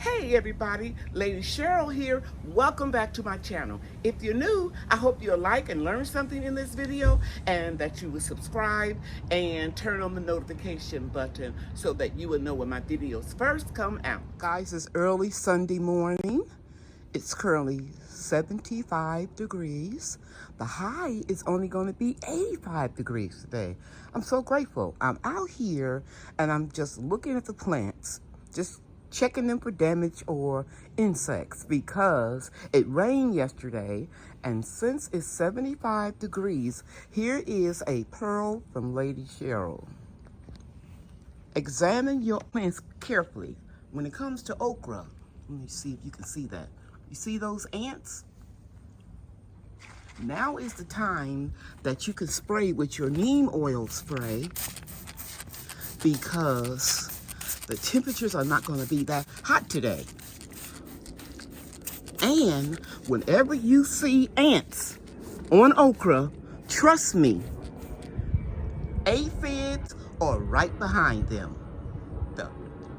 Hey everybody, Lady Cheryl here. Welcome back to my channel. If you're new, I hope you'll like and learn something in this video and that you will subscribe and turn on the notification button so that you will know when my videos first come out. Guys, it's early Sunday morning. It's currently 75 degrees. The high is only going to be 85 degrees today. I'm so grateful. I'm out here and I'm just looking at the plants, just checking them for damage or insects because it rained yesterday, and since it's 75 degrees, here is a pearl from Lady Cheryl. Examine your plants carefully. When it comes to okra, let me see if you can see that. You see those ants? Now is the time that you can spray with your neem oil spray because the temperatures are not going to be that hot today. And whenever you see ants on okra, trust me, aphids are right behind them. The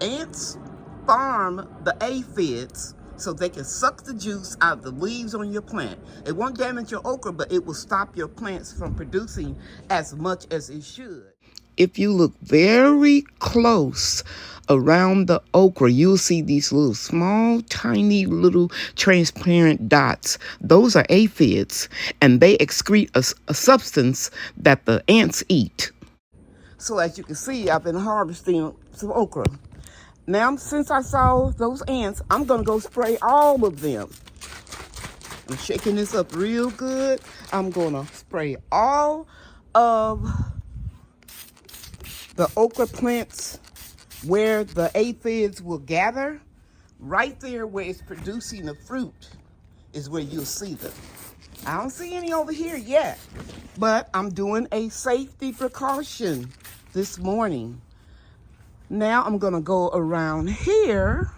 ants farm the aphids so they can suck the juice out of the leaves on your plant. It won't damage your okra, but it will stop your plants from producing as much as it should. If you look very close around the okra, you'll see these little small, tiny, little transparent dots. Those are aphids, and they excrete a substance that the ants eat. So as you can see, I've been harvesting some okra. Now, since I saw those ants, I'm going to go spray all of them. I'm shaking this up real good. I'm going to spray all of the okra plants where the aphids will gather. Right there where it's producing the fruit is where you'll see them. I don't see any over here yet, but I'm doing a safety precaution this morning. Now I'm gonna go around here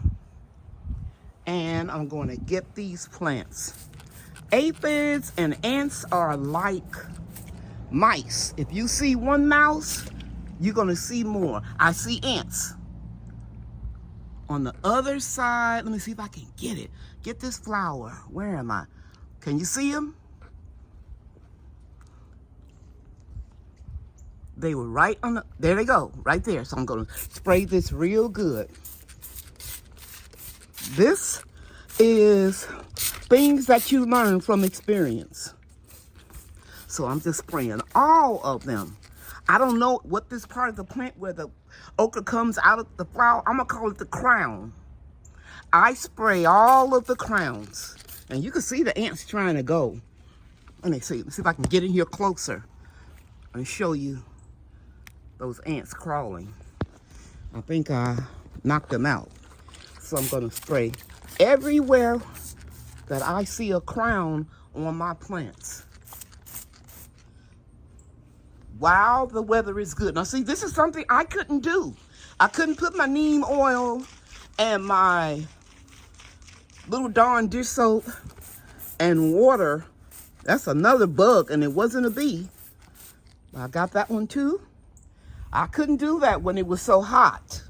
and I'm gonna get these plants. Aphids and ants are like mice. If you see one mouse, you're gonna see more. I see ants. On the other side, let me see if I can get it. Get this flower. Where am I? Can you see them? They were right on the, there they go, right there. So I'm gonna spray this real good. This is things that you learn from experience. So I'm just spraying all of them. I don't know what this part of the plant where the okra comes out of the flower, I'm gonna call it the crown. I spray all of the crowns. And you can see the ants trying to go. Let me see if I can get in here closer and show you those ants crawling. I think I knocked them out. So I'm gonna spray everywhere that I see a crown on my plants. While the weather is good. Now see, this is something I couldn't do. I couldn't put my neem oil and my little darn dish soap and water. That's another bug, and it wasn't a bee. I got that one too. I couldn't do that when it was so hot.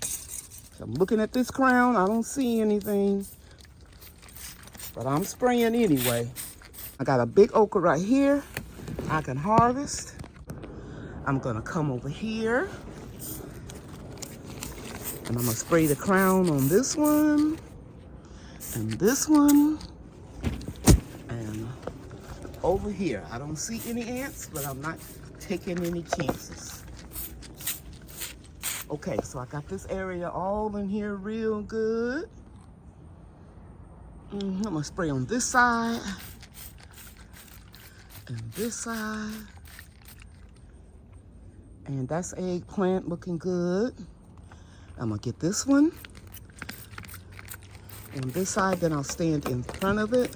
So I'm looking at this crown. I don't see anything, but I'm spraying anyway. I got a big okra right here I can harvest. I'm gonna come over here and I'm gonna spray the crown on this one and this one and over here. I don't see any ants, but I'm not taking any chances. Okay, so I got this area all in here real good. I'm gonna spray on this side and this side. And that's eggplant looking good. I'm gonna get this one on this side, then I'll stand in front of it.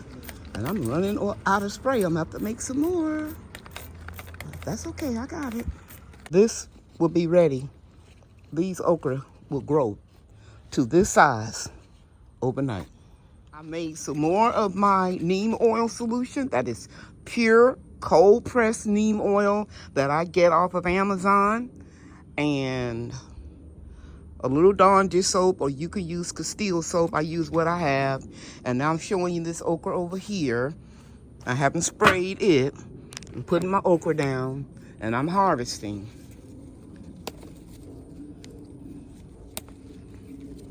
And I'm running out of spray. I'm gonna have to make some more. But that's okay, I got it. This will be ready. These okra will grow to this size overnight. I made some more of my neem oil solution. That is pure cold pressed neem oil that I get off of Amazon. And a little Dawn dish soap, or you can use Castile soap. I use what I have. And now I'm showing you this okra over here. I haven't sprayed it. I'm putting my okra down, and I'm harvesting.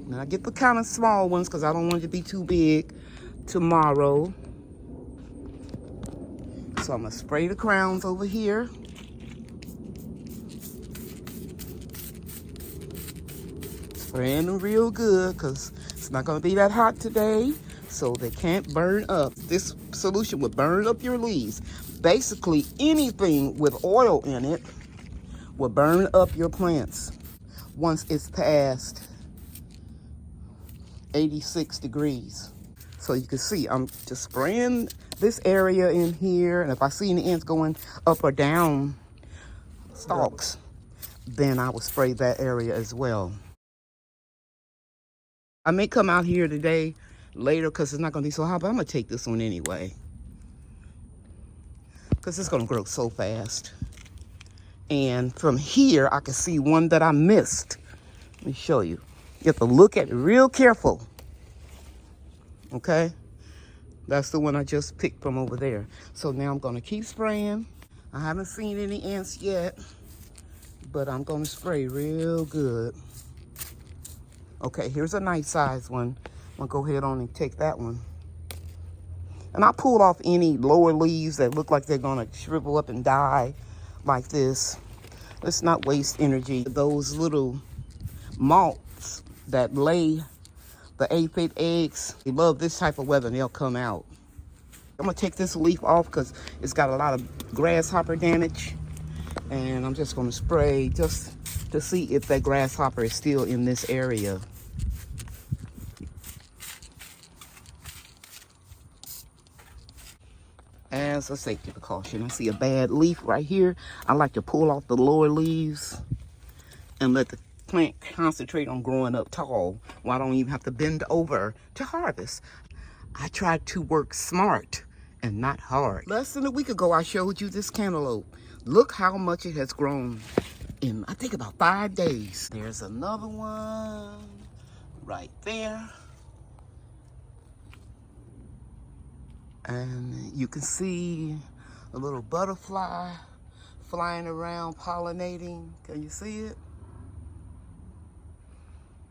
Now I get the kind of small ones because I don't want it to be too big tomorrow. So I'm gonna spray the crowns over here. Spraying them real good because it's not gonna be that hot today, so they can't burn up. This solution will burn up your leaves. Basically, anything with oil in it will burn up your plants once it's past 86 degrees. So you can see I'm just spraying this area in here, and if I see any ants going up or down stalks, then I will spray that area as well. I may come out here today later because it's not going to be so hot, but I'm going to take this one anyway because it's going to grow so fast. And from here, I can see one that I missed. Let me show you. You have to look at it real careful. Okay? That's the one I just picked from over there. So now I'm going to keep spraying. I haven't seen any ants yet, but I'm going to spray real good. Okay, here's a nice size one. I'm going to go ahead on and take that one. And I pulled off any lower leaves that look like they're going to shrivel up and die like this. Let's not waste energy. Those little moths that lay the aphid eggs, they love this type of weather and they'll come out. I'm going to take this leaf off because it's got a lot of grasshopper damage. And I'm just going to spray just to see if that grasshopper is still in this area. As a safety precaution, I see a bad leaf right here. I like to pull off the lower leaves and let the plant concentrate on growing up tall, while I don't even have to bend over to harvest. I try to work smart and not hard. Less than a week ago, I showed you this cantaloupe. Look how much it has grown in, I think, about 5 days. There's another one right there. And you can see a little butterfly flying around pollinating. Can you see it?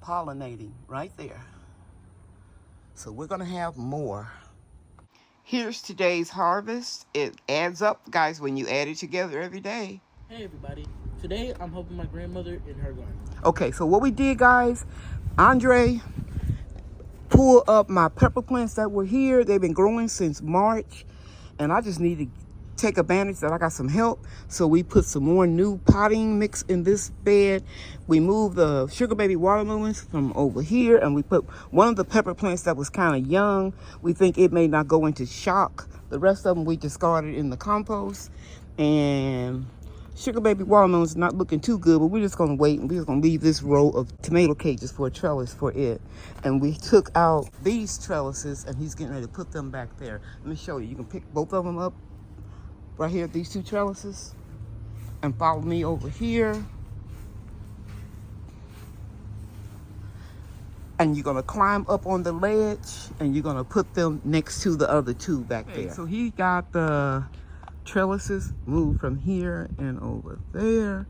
Pollinating right there. So we're gonna have more. Here's today's harvest. It adds up, guys, when you add it together every day. Hey everybody, today I'm helping my grandmother in her garden. Okay, so what we did, guys, Andre pulled up my pepper plants that were here. They've been growing since March, and I just need to take advantage that I got some help. So we put some more new potting mix in this bed. We moved the sugar baby watermelons from over here, and we put one of the pepper plants that was kind of young. We think it may not go into shock. The rest of them we discarded in the compost. And sugar baby watermelons not looking too good, but we're just gonna wait, and we're just gonna leave this row of tomato cages for a trellis for it. And we took out these trellises, and he's getting ready to put them back there. Let me show you. You can pick both of them up right here, these two trellises, and follow me over here. And you're gonna climb up on the ledge, and you're gonna put them next to the other two back there. So he got the trellises moved from here and over there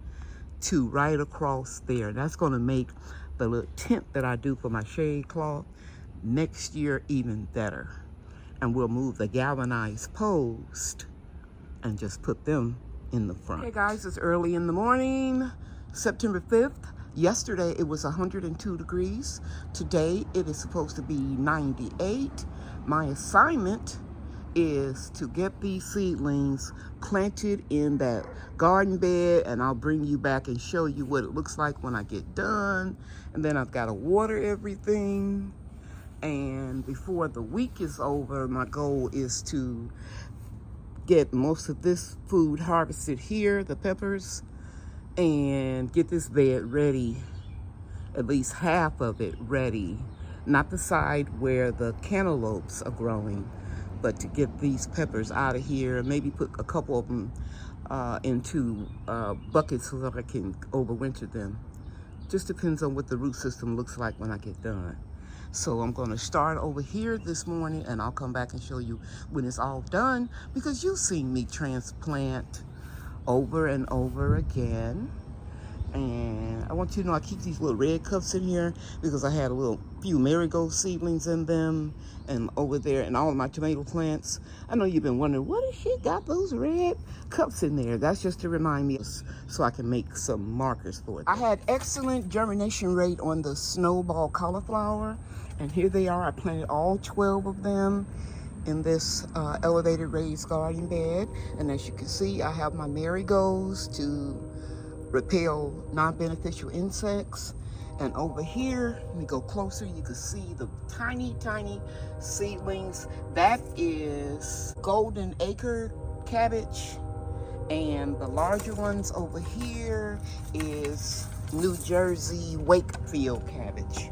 to right across there. That's gonna make the little tent that I do for my shade cloth next year even better. And we'll move the galvanized post and just put them in the front. Hey guys, it's early in the morning, September 5th. Yesterday it was 102 degrees. Today it is supposed to be 98. My assignment is to get these seedlings planted in that garden bed, and I'll bring you back and show you what it looks like when I get done. And then I've got to water everything. And before the week is over, my goal is to get most of this food harvested here, the peppers, and get this bed ready, at least half of it ready. Not the side where the cantaloupes are growing, but to get these peppers out of here, and maybe put a couple of them into buckets so that I can overwinter them. Just depends on what the root system looks like when I get done. So I'm going to start over here this morning, and I'll come back and show you when it's all done, because you've seen me transplant over and over again. And I want you to know I keep these little red cups in here because I had a few marigold seedlings in them, and over there and all of my tomato plants. I know you've been wondering, what if she got those red cups in there? That's just to remind me so I can make some markers for it. I had excellent germination rate on the snowball cauliflower, and here they are. I planted all 12 of them in this elevated raised garden bed. And as you can see, I have my marigolds to repel non-beneficial insects. And over here, let me go closer, you can see the tiny, tiny seedlings. That is golden acre cabbage. And the larger ones over here is New Jersey Wakefield cabbage.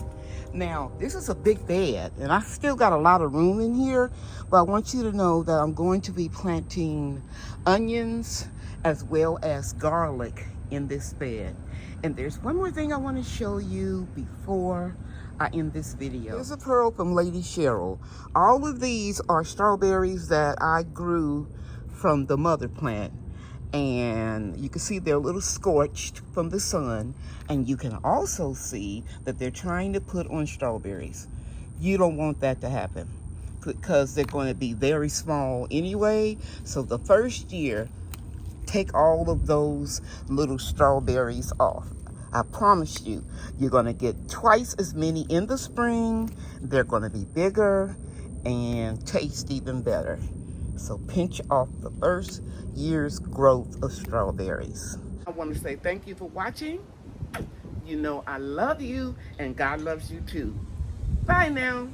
Now, this is a big bed, and I still got a lot of room in here, but I want you to know that I'm going to be planting onions as well as garlic in this bed. And there's one more thing I want to show you before I end this video. Here's a pearl from Lady Cheryl. All of these are strawberries that I grew from the mother plant. And you can see they're a little scorched from the sun. And you can also see that they're trying to put on strawberries. You don't want that to happen because they're going to be very small anyway. So the first year, take all of those little strawberries off. I promise you, you're going to get twice as many in the spring. They're going to be bigger and taste even better. So pinch off the first year's growth of strawberries. I want to say thank you for watching. You know I love you, and God loves you too. Bye now.